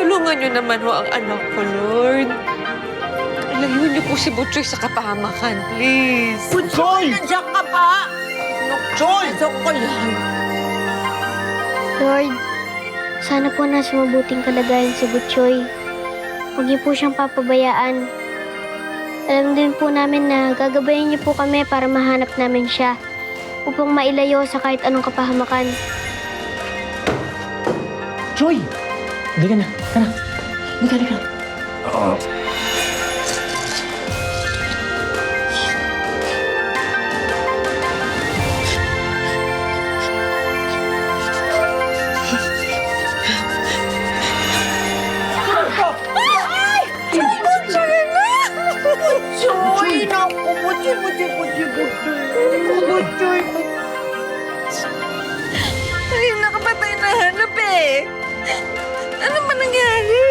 Tulungan niyo naman ho ang anak ko, Lord. Ilayo niyo po si Butchoy sa kapahamakan, please. Butchoy! Nandiyan ka pa! Butchoy! Nandiyan ko yan. Lord, sana po nasa mabuting kalagayan si Butchoy. Huwag niyo po siyang papabayaan. Alam din po namin na gagabayan niyo po kami para mahanap namin siya upang mailayo sa kahit anong kapahamakan. Joy! Hindi ka na. Tara. Hindi ka. Butchoy! Naku, Butchoy! Ayun, nakapatay na hanap eh. Ano man nangyari?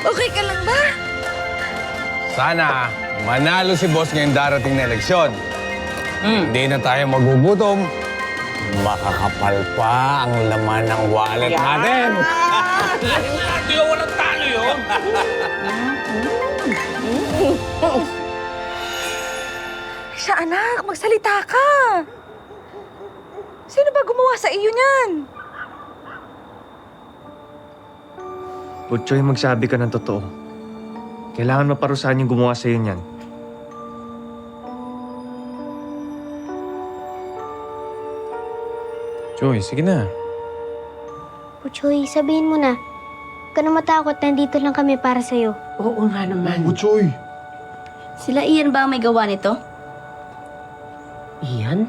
Okay ka lang ba? Sana manalo si boss ngayong darating na eleksyon. Hindi na tayo magugutom. Makakapal pa ang laman ng wallet natin. Hindi ko walang talo yun. Siya, anak, magsalita ka. Sino ba gumawa sa iyo niyan? Butchoy, magsabi ka ng totoo. Kailangan maparusahan yung gumawa sa'yo niyan. Joy, sige na. Butchoy, sabihin mo na. Huwag ka na matakot, nandito lang kami para sa'yo. Oo nga naman. Butchoy! Sila Ian ba ang may gawa nito? Iyan?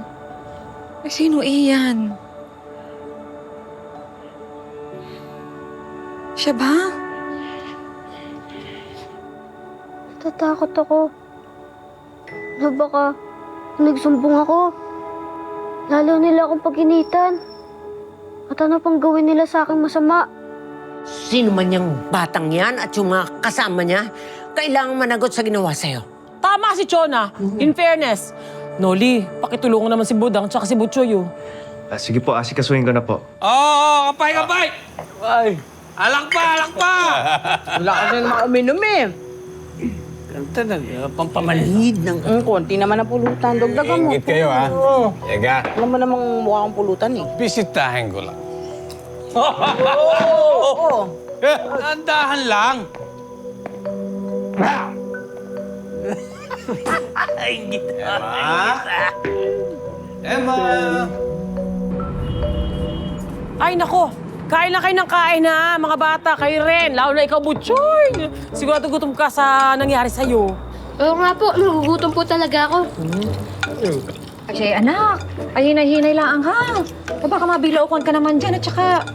Sino iyan? Siya ba? Natatakot ako. Na baka nagsumbong ako. Lalo nila akong paginitan. At ano pang gawin nila sa akin masama? Sino man yung batang yan at yung mga kasama niya, kailangang managot sa ginawa sa'yo. Tama si Chona. In fairness. Noli, pakitulungan naman si Budang tsaka si Butchoy. Sige po, asikasuhin ko na po. Oo, kapay! Ay, alak pa! Wala ka rin makaminom eh. Talaga, pampamanhid ng... Konti naman ang pulutan. Dagdagan mo. Ingit kayo, ha? Teka, Alam mo namang mukha kang pulutan eh. bisitahin ko lang. Oo. Andahan lang. Emma! Ay, nako. Kain na kayo ng kain, ha? Mga bata, kayo rin. Lalo na ikaw, Butchoy. Sigurado gutom ka sa nangyari sa'yo. Oo nga po, nagugutom po talaga ako. Kasi anak, ay hinay-hinay lang ha. O baka mabilaukan ka naman dyan at saka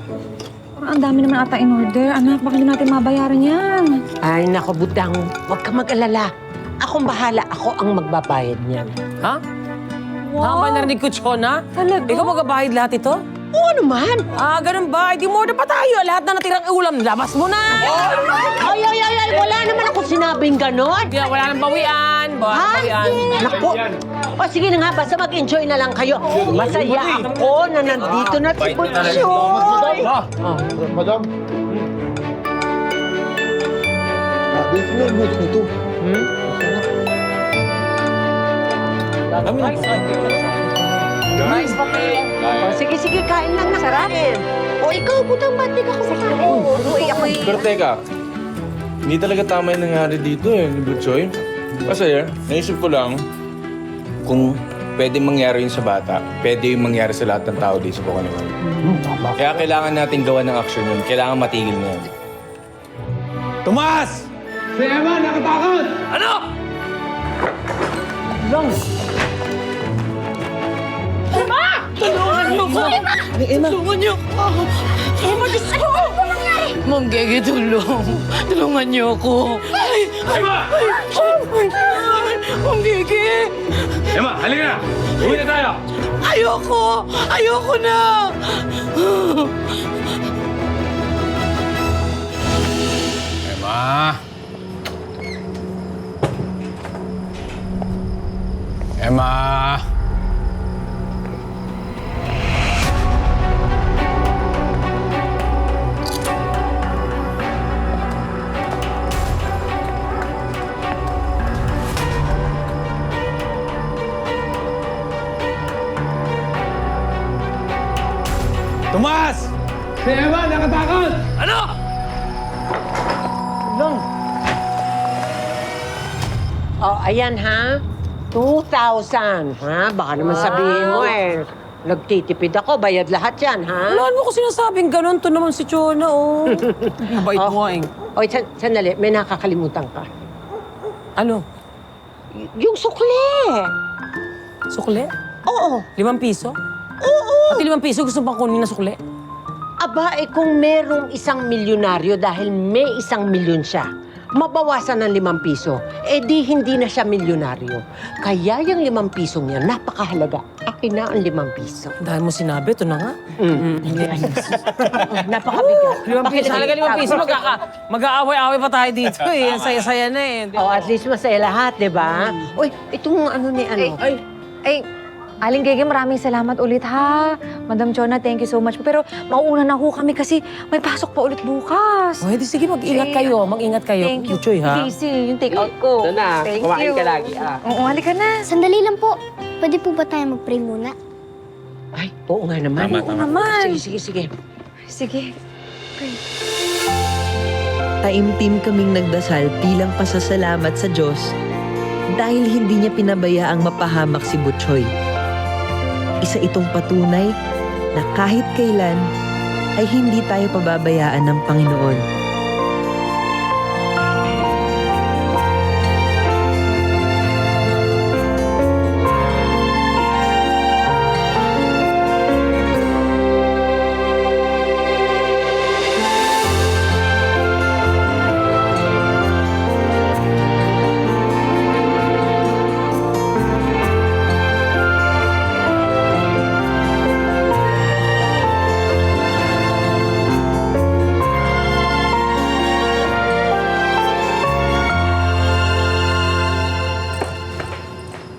parang ang dami naman ata in order. Anak, baka hindi natin mabayaran yan. Ay, nako, Budang. Huwag ka mag-alala. Akong bahala. Ako ang magbabayad niyan. Ha? Tama narinig ko, Chona. Talaga? Ikaw magbabayad lahat ito? Oo naman. Ah, ganun ba? Di mo na pa tayo. Lahat na natirang ulam, labas mo na! Ay, wala naman ako sinabing ganon. Di, wala nang bawian. Ha? Bawian. Naku. O sige na nga, basta mag-enjoy na lang kayo. Masaya ako na nandito na si Butchoy. Madam? Grabe, tingnan mo ito. Nice pa, O sige, kain lang na. Sarap. O ikaw, Budang, ba't di ka kumakain? Pero teka, hindi talaga tama yung nangyari dito eh, ni Butchoy. Kasi naisip ko lang, kung pwede mangyari yun sa bata, pwede yung mangyari sa lahat ng tao dito sa Bukanawan. Kaya kailangan natin gawa ng action yun. Kailangan matigil na yun. Tomas! Si Emma, nakatakot! Ano? Lang! Emma! Tulungan niyo ko! Emma! Tulungan niyo ko! Emma, Diyos ko! Ano nangyari? Ma'am Gege, tulungan niyo ako. Emma! Ma'am Gege! Emma, halika na! Uwi na tayo! Ayoko na! Emma! Emma! Tumas! Si Emma, nakatakot! Ano? Oh, ayan ha. 2,000, ha? Baka naman sabihin mo nagtitipid ako, bayad lahat yan, ha? Wala mo ko sinasabing ganun. To naman si Chona, oh. Mabait mo, eh. Oy, sandali, may nakakalimutan ka. Ano? Yung sukli. Sukle? Oo. 5 piso? Oo. Pati 5 piso gusto pang kunin na sukle? Aba, kung merong isang milyonaryo dahil may 1 milyon siya, mabawasan ng 5 piso, di hindi na siya milyonaryo. Kaya yung 5 pisong yan, napakahalaga. Akin na ang 5 piso. Dahil mo sinabi, ito na nga. Napakabigat. 5 piso. Halaga 5 piso. Mag-aaway-aaway pa tayo dito, eh. Ang saya-saya na, eh. Oh, at least masaya lahat, di ba? Uy, itong ano ni ano. Ay, Aling Gege, maraming salamat ulit ha. Madam Chona, thank you so much. Pero mauuna na ho kami kasi may pasok pa ulit bukas. Oh, di sige, mag-ingat kayo. Mag-ingat kayo. Thank you. Buchoy, ha? Busy, yung take-out ko. Ito na, Thank kumain you. ka lagi, ah. Oo, halika na. Sandali lang po. Pwede po ba tayo mag-pray muna? Ay, oo nga naman. Tama, Oo naman. Sige. Sige. Taimtim kaming nagdasal bilang pasasalamat sa Diyos dahil hindi niya pinabayaang mapahamak si Butchoy. Isa itong patunay na kahit kailan ay hindi tayo pababayaan ng Panginoon.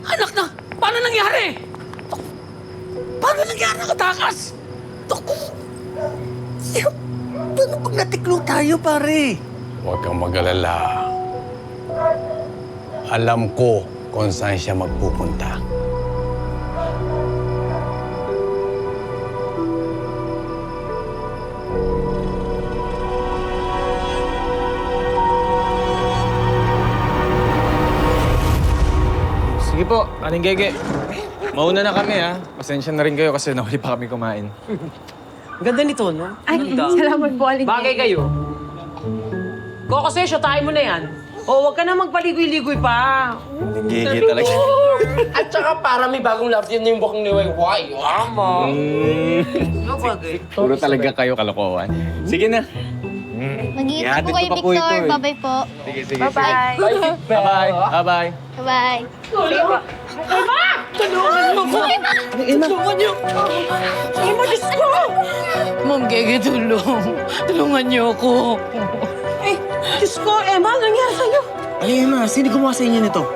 Anak na! Paano nangyari? Paano nangyari nakatakas? Paano pag natiklo tayo, pare? Huwag kang mag-alala. Alam ko kung saan siya magpupunta. Sige po, Aling Gege. Mauna na kami, ha? Pasensya na rin kayo kasi nahuli pa kami kumain. Ganda nito, no? Ay, salamat po, Aling Bagay Gege. kayo. Koko Sesyo, tayo mo na yan. O, huwag ka na magpaligoy-ligoy pa. Aling Gege talaga. At saka para may bagong love team na yung bukang ni Wayway. Mama. Puro talaga kayo kalokohan. Sige na. Mag-iingat po kayo, Victor. Bye-bye po. Sige, sige. Bye-bye. Bye-bye. Bye-bye. Bye-bye. Tulungan mo ko! Tulungan niyo! Emma, Diyos ko! Ma'am Gege, tulong. Tulungan niyo ako. Eh, Diyos ko, Emma, ano nangyari sa'yo? Alina, sino gumawa sa inyo nito?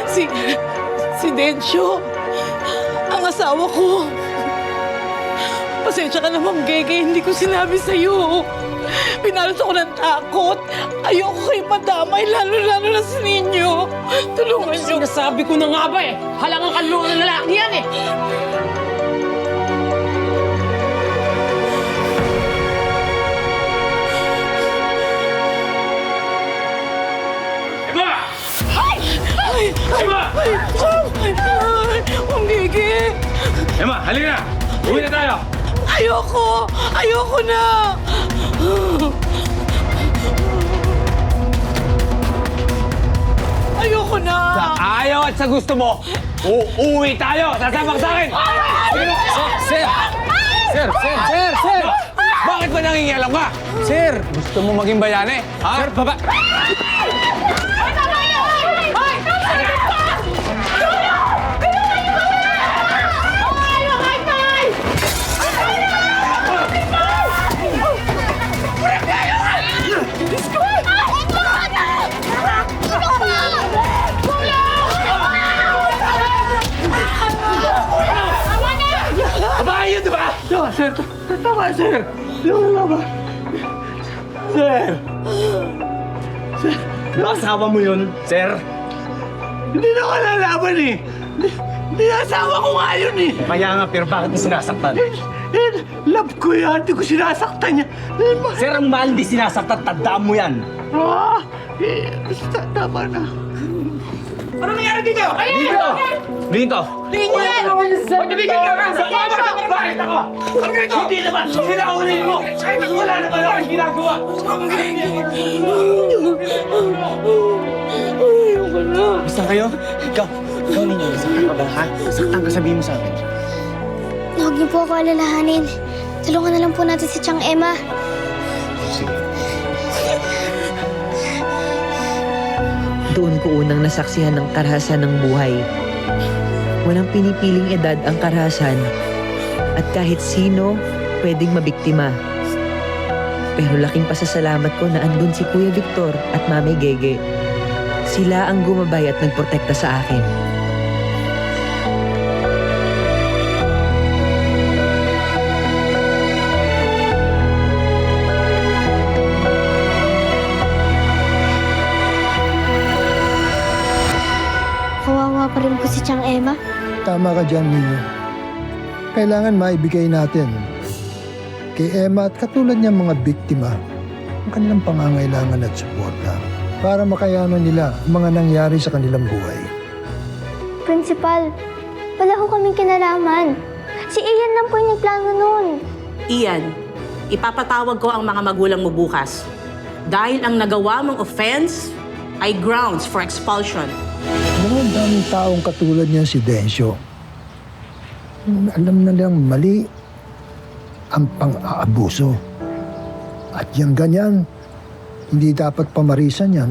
Si Dencio. Ang asawa ko. Pasensya ka na, Ma'am Gege. Hindi ko sinabi sa'yo. Pinalos ako ng takot. Ayoko kayo madamay, lalo-lalo na sa ninyo. Tulungan niyo. Sinasabi ko na nga ba halangang kalungan ng lalaki yan Ma'am Gege. Emma, halika na! Uwi na tayo! Ayoko! Ayoko na! Ayoko na! Sa ayaw at sa gusto mo, uuwi tayo! Sasabak sa akin! Sir! Sir! Sir! Sir! Sir! Bakit ba nangingialam ka? Sir! Gusto mo maging bayani? Ha? Sir, baba! Babae yun, di ba? Tama, sir. Tama, sir. Di mo nalaman. Sir. Sir. Nakasawa mo yun, sir? Hindi na ko nalaman eh. Niyasawa ko nga yun eh! Kaya nga, pero bakit mo sinasaktan? Love ko yan, di ko sinasaktan niya. Sir, ang mahal di sinasaktan, tandaan mo yan. Basta tama na. Ano nangyari dito? Dito! Magbibigay ka nga sa mama sa babae ako! Ano ganito? Hindi naman! Sinaunin mo! Wala naman akong ginagawa! Basta kayo? Ikaw ninyo, saktan ka ba, ha? Saktan ka, sabihin mo sa akin. Huwag niyo po ako alalahanin. Tulungan na lang po natin si Chang Emma. Sige. Doon ko unang nasaksihan ng karahasan ng buhay. Walang pinipiling edad ang karahasan at kahit sino pwedeng mabiktima. Pero laking pasasalamat ko na andun si Kuya Victor at Mami Gege. Sila ang gumabay at nagprotekta sa akin. Kawawa pa rin po si Chang Emma. Tama ka dyan, Nino. Kailangan maibigay natin kay Emma at katulad niyang mga biktima ang kanilang pangangailangan at suporta para makayanan nila ang mga nangyari sa kanilang buhay. Principal, wala ko kaming kinalaman. Si Ian lang po yung nagplano nun. Ian, ipapatawag ko ang mga magulang mo bukas. Dahil ang nagawa mong offense ay grounds for expulsion. Ang daming taong katulad niya si Densyo. Alam na nilang mali ang pang-aabuso. At yung ganyan, hindi dapat pamarisan yan.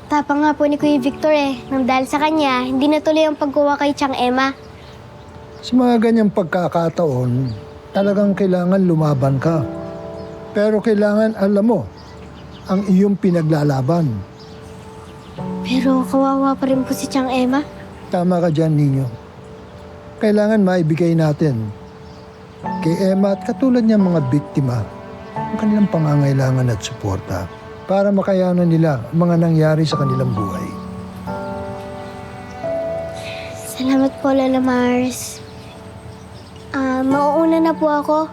Tapang nga po ni Kuya Victor nang dahil sa kanya, hindi natuloy ang paggawa kay Chang Emma. Sa mga ganyang pagkakataon, talagang kailangan lumaban ka. Pero kailangan alam mo ang iyong pinaglalaban. Pero kawawa pa rin po si Chang Emma. Tama ka dyan, Ninyo. Kailangan maibigay natin kay Emma at katulad niyang mga biktima ang kanilang pangangailangan at suporta para makayanan nila ang mga nangyari sa kanilang buhay. Salamat po, Lola Mars. Mauuna na po ako.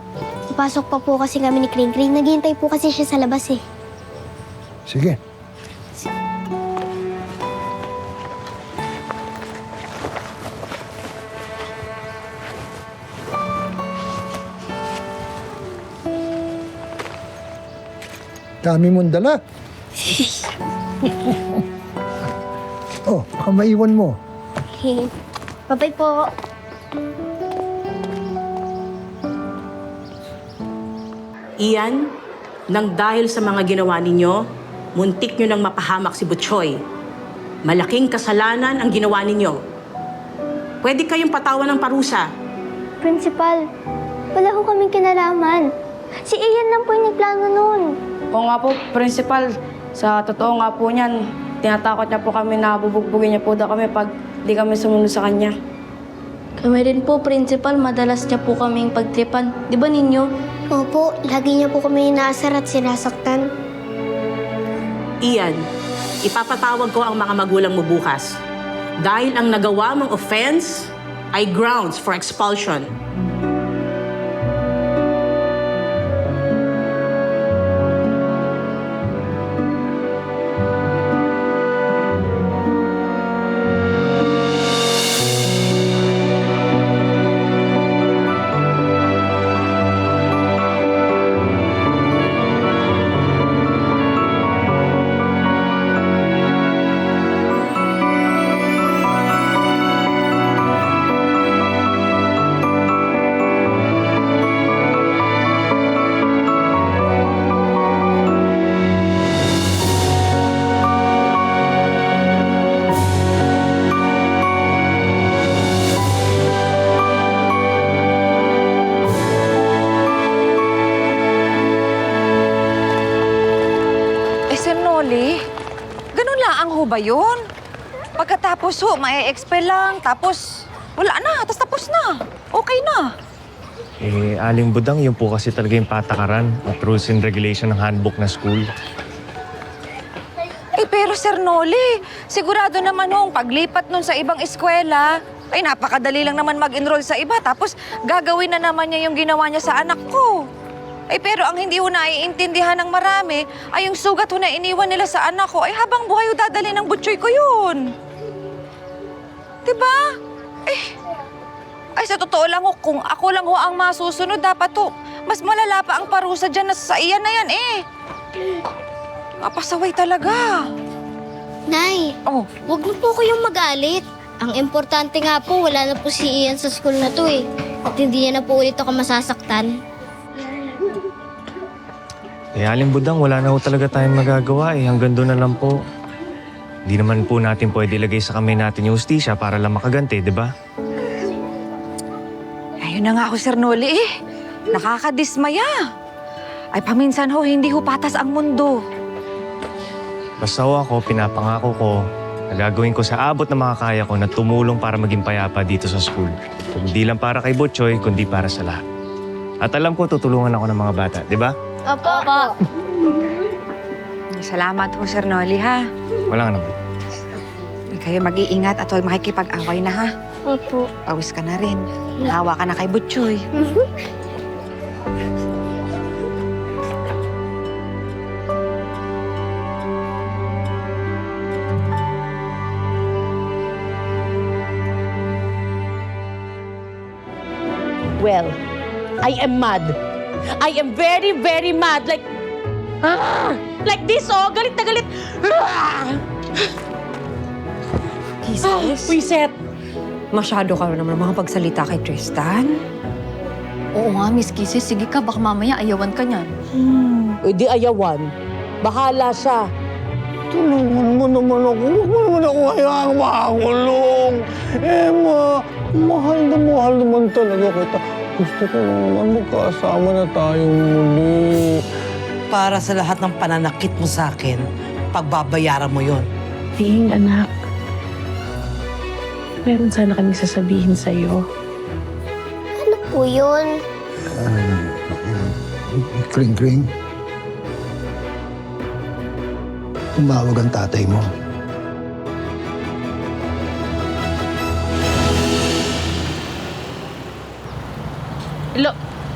Papasok pa po kasi kami ni Kring Kring. Naghihintay po kasi siya sa labas eh. Sige. Dami mong dala. Oh, baka maiwan mo. Bye-bye po. Ian, nang dahil sa mga ginawa ninyo, muntik nyo nang mapahamak si Butchoy. Malaking kasalanan ang ginawa ninyo. Pwede kayong patawan ng parusa. Principal, wala ko kaming kinalaman. Si Ian lang po yung nagplano nun. Oo nga po, Principal. Sa totoo nga po niyan, tinatakot niya po kami na bubugbugin niya po daw kami pag di kami sumunod sa kanya. Kami rin po, Principal. Madalas niya po kaming pagtripan. Di ba ninyo? Opo, lagi niya po kami inaasar at sinasaktan. Ian, ipapatawag ko ang mga magulang mo bukas. Dahil ang nagawa mong offense ay grounds for expulsion. Sir Noli, ganun lang ang ho ba yun? Pagkatapos ho, ma-expel lang, tapos wala na, tapos na. Okay na. Aling Budang, yun po kasi talaga yung patakaran at rules and regulation ng handbook na school. Pero Sir Noli, sigurado naman hong paglipat nun sa ibang eskwela, Ay, napakadali lang naman mag-enroll sa iba. Tapos gagawin na naman niya yung ginawa niya sa anak ko. Ay, pero ang hindi ho naiintindihan ng marami ay yung sugat ho na iniwan nila sa anak ko. Ay, habang buhay ho dadali ng butchoy ko yun. Diba? Ay, sa totoo lang ho, kung ako lang ho ang masusunod, dapat ho, mas malala pa ang parusa dyan na sa iyan na yan Mapasaway talaga. Nay, wag mo po kayong magalit. Ang importante nga po, wala na po si Ian sa school na to At hindi niya na po ulit ako masasaktan. Aling Budang, wala na ho talaga tayong magagawa Hanggang doon na lang po. Hindi naman po natin pwede ilagay sa kamay natin yung hustisya para lang makaganti, di ba? Ayun na nga ako, Sir Noli Nakakadismaya. Ay, paminsan ho, hindi ho patas ang mundo. Basta ho ako, pinapangako ko na gagawin ko sa abot na makakaya ko na tumulong para maging payapa dito sa school. Hindi lang para kay Butchoy, kundi para sa lahat. At alam ko, tutulungan ako ng mga bata, di ba? Opo. Salamat ho, Sir Noli, ha? Wala nga naman. Kayo mag-iingat at huwag makikipag-away na, ha? Opo. Pawis ka na rin. Hawa ka na kay Butchoy. Well, I am mad. I am very, very mad. Like this, galit na galit. Kisses? Wiset. Masyado ka naman makapagsalita kay Tristan. Oo nga, Miss Kisses. Sige ka, baka mamaya ayawan ka niyan. Di ayawan. Bahala siya. Tulungan mo naman ako. Huwag mo naman ako hayaang makakulong. Mahal na mahal naman talaga kita. Gusto ko naman magkasama na tayong muli. Para sa lahat ng pananakit mo sa akin, pagbabayaran mo yon. Ting, anak. Meron sana kami sasabihin sa'yo. Ano po yun? Kring-kring. Tumawag ang tatay mo.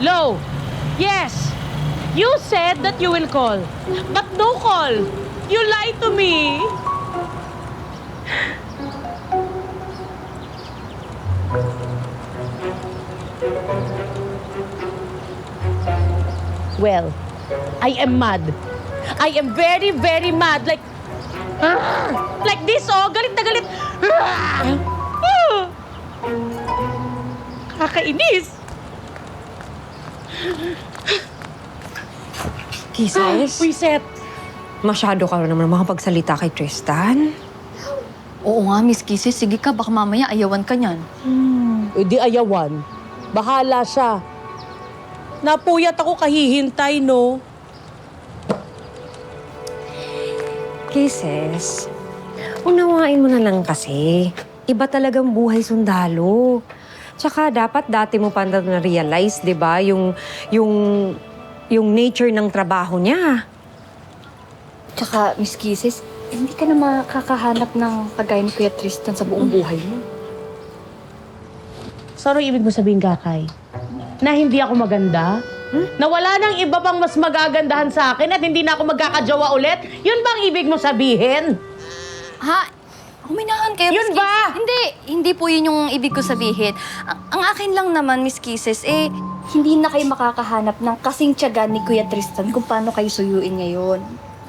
Lo! Yes! You said that you will call. But no call. You lied to me. Well, I am mad. I am very, very mad. Like this, galit na galit. Kakainis. Kisses? Wiset. Masyado ka naman makapagsalita kay Tristan. Oo nga, Miss Kisses. Sige ka, baka mamaya ayawan ka niyan. Di ayawan. Bahala siya. Napuyat ako kahihintay, no? Kisses, unawain mo na lang kasi. Iba talagang buhay sundalo. Tsaka dapat dati mo pa na-realize, di ba? Yung nature ng trabaho niya. Tsaka, Miss Kisses, hindi ka na makakahanap ng kagaya ni Kuya Tristan sa buong buhay mo. So, ano ibig mo sabihin, Kakay? Na hindi ako maganda? Na wala nang iba pang mas magagandahan sa akin at hindi na ako magkakajowa ulit? Yun ba ang ibig mo sabihin? Ha? Huminahan kayo, Yun Miss ba? Kisses. Hindi po yun yung ibig ko sabihin. Ang akin lang naman, Miss Kisses, hindi na kayo makakahanap ng kasing tiyaga ni Kuya Tristan kung paano kayo suyuin ngayon.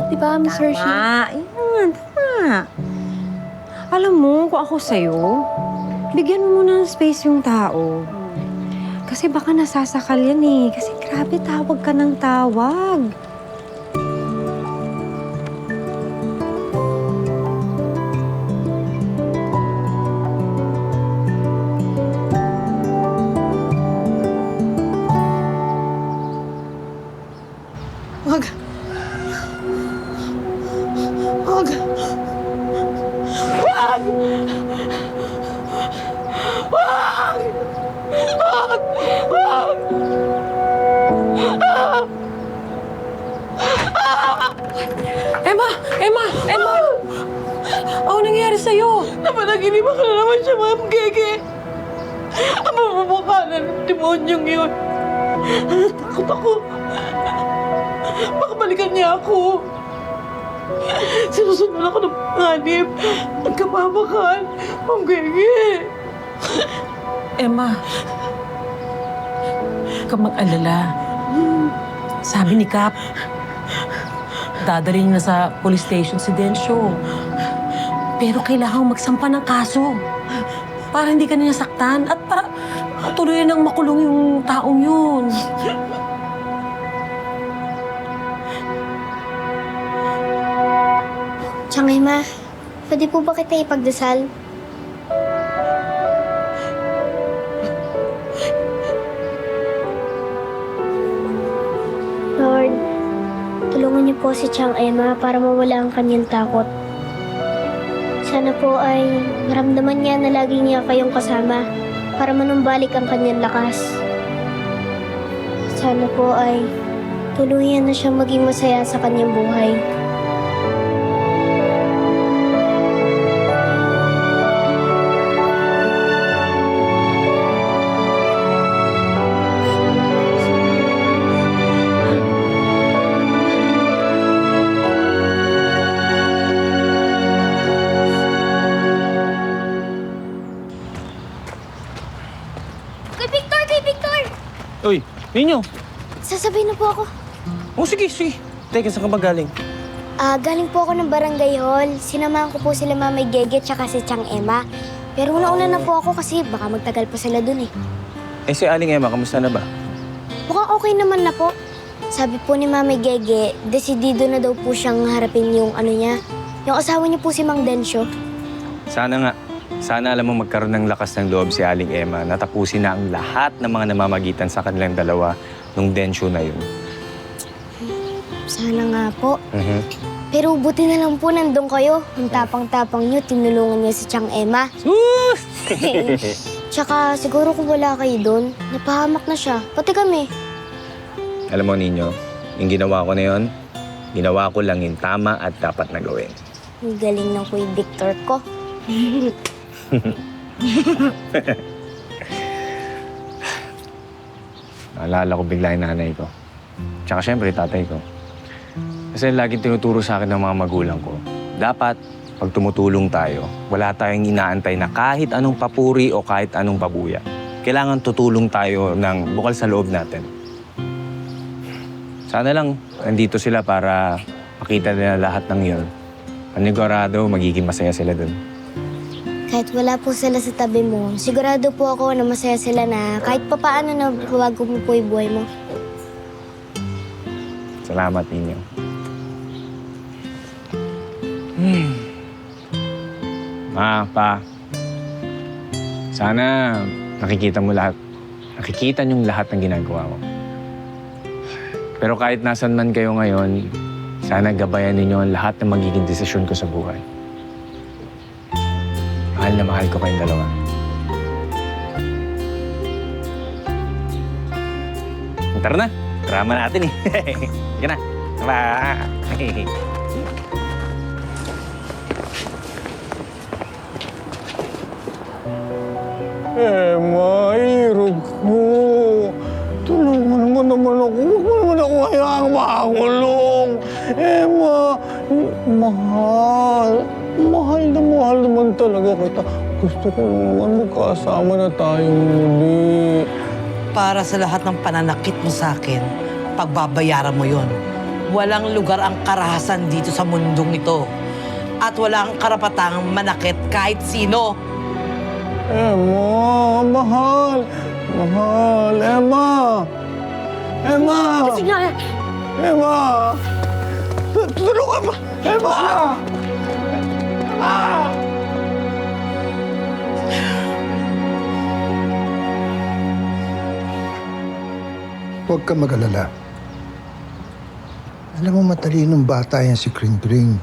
Di ba, Miss Hershey? Tama. Alam mo, kung ako sa'yo, bigyan mo muna ng space yung tao. Kasi baka nasasakal yan Kasi grabe, tawag ka ng tawag. Wag. Wag. Wag! Wag! Wag! Wag! Emma! Ano nangyari sa'yo? Napanaginipan ka na naman siya, Ma'am Gege. Ang mamamukha na ng demonyong yun. Takot ako. Baka balikan niya ako. Sinusunod ako ng panganib. Nagkapamakan. Ang gege. Emma, huwag ka mag-alala. Sabi ni Kap, dadaling na sa police station si Densyo. Pero kailangan magsampa ng kaso para hindi ka na nasaktan at para tuloy nang makulong yung taong yun. Tiyang Emma, pwede po ba kita ipagdasal? Lord, tulungan niyo po si Tiyang Emma para mawala ang kanyang takot. Sana po ay maramdaman niya na lagi niya kayong kasama para manumbalik ang kanyang lakas. Sana po ay tuluyan na siyang maging masaya sa kanyang buhay. Kay Victor! Uy, Ninyo. Sasabihin na po ako. Oh, sige, sige. Teka, saan ka ba galing? Galing po ako ng barangay hall. Sinamahan ko po sila Mamay Gege tsaka si Tiyang Emma. Pero una-una na po ako kasi baka magtagal pa sila dun eh. Eh, si Aling Emma, kamusta na ba? Mukhang okay naman na po. Sabi po ni Mamay Gege, desidido na daw po siyang harapin yung ano niya. Yung asawa niya po si Mang Densyo. Sana nga. Sana alam mo magkaroon ng lakas ng loob si Aling Emma na tapusin na ang lahat ng mga namamagitan sa kanilang dalawa nung densyo na yun. Sana nga po. Pero buti na lang po nandun kayo. Ang tapang-tapang niyo, tinulungan niyo si Tiyang Emma. Tsaka siguro kung wala kayo doon, napahamak na siya. Pati kami. Alam mo, Ninyo, yung ginawa ko na yun, ginawa ko lang yung tama at dapat na gawin. Ang galing ng Kuya Victor ko. Naalala ko bigla yung nanay ko. Tsaka syempre, tatay ko. Kasi laging tinuturo sa akin ng mga magulang ko. Dapat, pag tumutulong tayo, wala tayong inaantay na kahit anong papuri o kahit anong pabuya. Kailangan tutulong tayo ng bukal sa loob natin. Sana lang, nandito sila para makita nila lahat ng yun. Panigurado, magiging masaya sila dun. Kahit wala po sila sa tabi mo, sigurado po ako na masaya sila na kahit papaano na bago mo po yung buhay mo. Salamat ninyo. Ma, pa. Sana nakikita mo lahat. Nakikita niyong lahat ng ginagawa ko. Pero kahit nasan man kayo ngayon, sana gabayan ninyo ang lahat ng magiging desisyon ko sa buhay. Mahal na mahal ko kayong dalawa. Tara na. Drama natin eh. Sige na. Bye. Emma, hirog ko. Tulungan mo naman ako. Huwag mo naman ako hayaang makakulong. Emma, mahal. Mahal naman talaga kita. Gusto ko naman magkasama na tayong muli. Para sa lahat ng pananakit mo sa akin, pagbabayaran mo yon. Walang lugar ang karahasan dito sa mundong ito. At wala kang karapatang manakit kahit sino. Emma, mahal. Mahal. Emma. Emma. Sige nga. Emma. Tulungan mo. Emma. Emma. Huwag ka mag-alala. Alam mo, matalinong bata yan si Kring-Kring.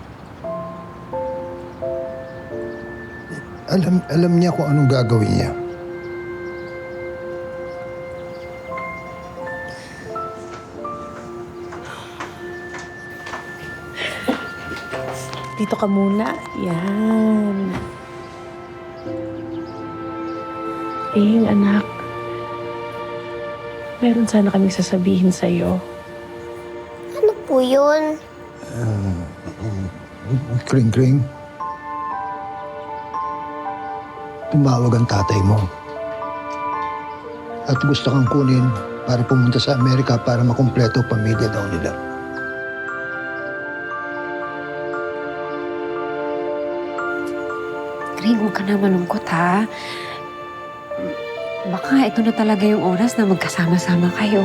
Alam niya kung anong gagawin niya. Dito ka muna. Yan. Ping, anak. Meron sana kaming sasabihin sa'yo. Ano po yun? Kring-kring. Tumawag ang tatay mo. At gusto kang kunin para pumunta sa Amerika para makumpleto pamilya daw nila. Kring, huwag ka na malungkot, ha? Baka ito na talaga yung oras na magkasama-sama kayo.